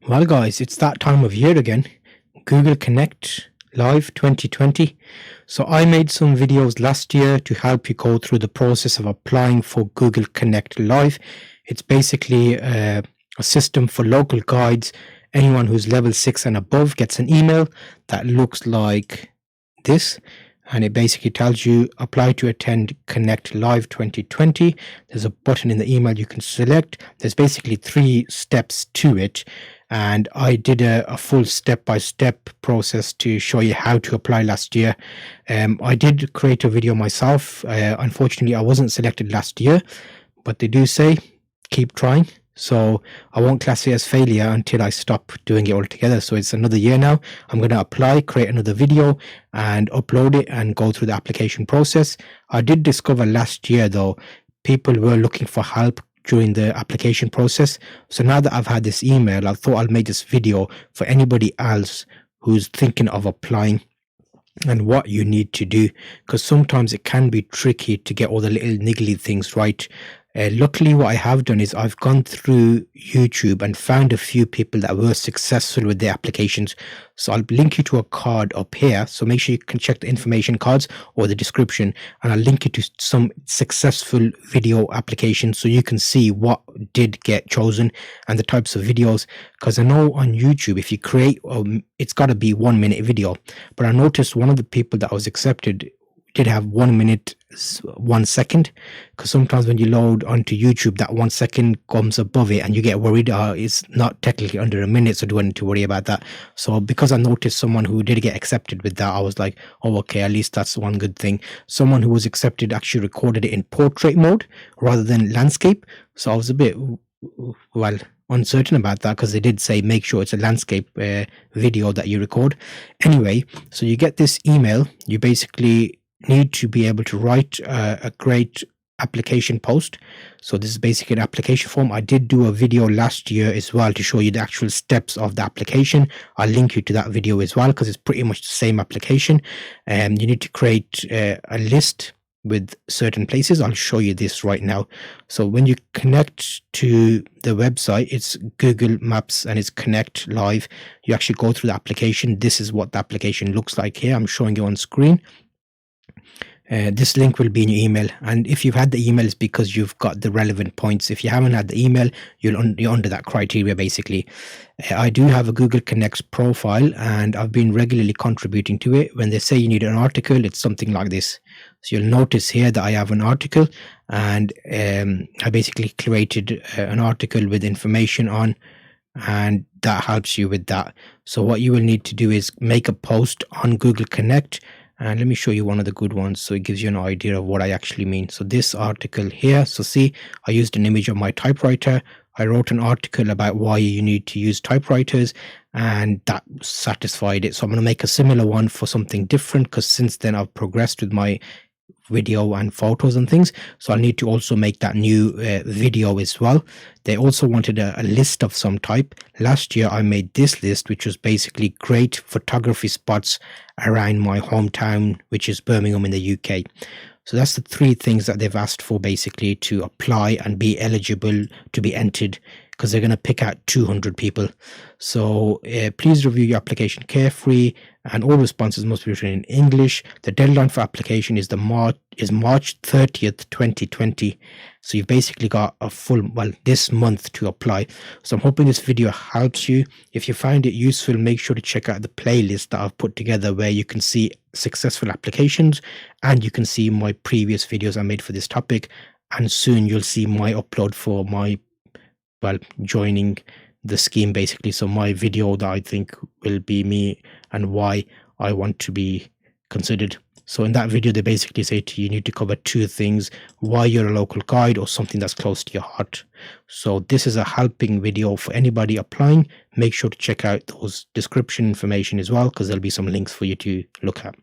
Well, guys, it's that time of year again. Google Connect Live 2020. So, I made some videos last year to help you go through the process of applying for Google Connect Live. It's basically a system for local guides. Anyone who's level 6 and above gets an email that looks like this. And it basically tells you apply to attend Connect Live 2020. There's a button in the email you can select. There's basically 3 steps to it. And I did a full step-by-step process to show you how to apply last year. I did create a video myself. Unfortunately, I wasn't selected last year, but they do say keep trying. So I won't class it as failure until I stop doing it altogether. So it's another year now. I'm going to apply, create another video and upload it and go through the application process. I did discover last year though, people were looking for help during the application process. So now that I've had this email, I thought I'll make this video for anybody else who's thinking of applying and what you need to do, because sometimes it can be tricky to get all the little niggly things right. Luckily, what I have done is I've gone through YouTube and found a few people that were successful with their applications. So I'll link you to a card up here. So make sure you can check the information cards or the description, and I'll link you to some successful video applications so you can see what did get chosen and the types of videos. Because I know on YouTube, if you create, it's got to be 1 minute video. But I noticed one of the people that was accepted did have 1 minute 1 second, because sometimes when you load onto YouTube, that 1 second comes above it and you get worried. It's not technically under a minute, so don't need to worry about that. So because I noticed someone who did get accepted with that, I was like, oh, okay, at least that's one good thing. Someone who was accepted actually recorded it in portrait mode rather than landscape. So I was a bit, well, uncertain about that, because they did say make sure it's a landscape video that you record. Anyway, so you get this email. You basically need to be able to write a great application post. So this is basically an application form. I did do a video last year as well to show you the actual steps of the application. I'll link you to that video as well, because it's pretty much the same application. And you need to create a list with certain places. I'll show you this right now. So when you connect to the website, it's Google Maps and it's Connect Live. You actually go through the application. This is what the application looks like here. I'm showing you on screen. This link will be in your email, and if you've had the email, it's because you've got the relevant points. If you haven't had the email, you're under that criteria basically. I do have a Google Connect profile and I've been regularly contributing to it. When they say you need an article, it's something like this. So you'll notice here that I have an article, and I basically created an article with information on, and that helps you with that. So what you will need to do is make a post on Google Connect. And let me show you one of the good ones so it gives you an idea of what I actually mean. So this article here, so see, I used an image of my typewriter. I wrote an article about why you need to use typewriters, and that satisfied it. So I'm going to make a similar one for something different, because since then I've progressed with my video and photos and things. So I'll need to also make that new video as well. They also wanted a list of some type. Last year I made this list, which was basically great photography spots around my hometown, which is Birmingham in the UK. So that's the 3 things that they've asked for basically to apply and be eligible to be entered, because they're going to pick out 200 people. So please review your application carefully, and all responses must be written in English. The deadline for application is March 30th, 2020. So you've basically got a full, this month to apply. So I'm hoping this video helps you. If you find it useful, make sure to check out the playlist that I've put together, where you can see successful applications and you can see my previous videos I made for this topic. And soon you'll see my upload for my, joining the scheme basically. So my video that I think will be me and why I want to be considered. So in that video, they basically say to you, you need to cover 2 things: why you're a local guide, or something that's close to your heart. So this is a helping video for anybody applying. Make sure to check out those description information as well, because there'll be some links for you to look at.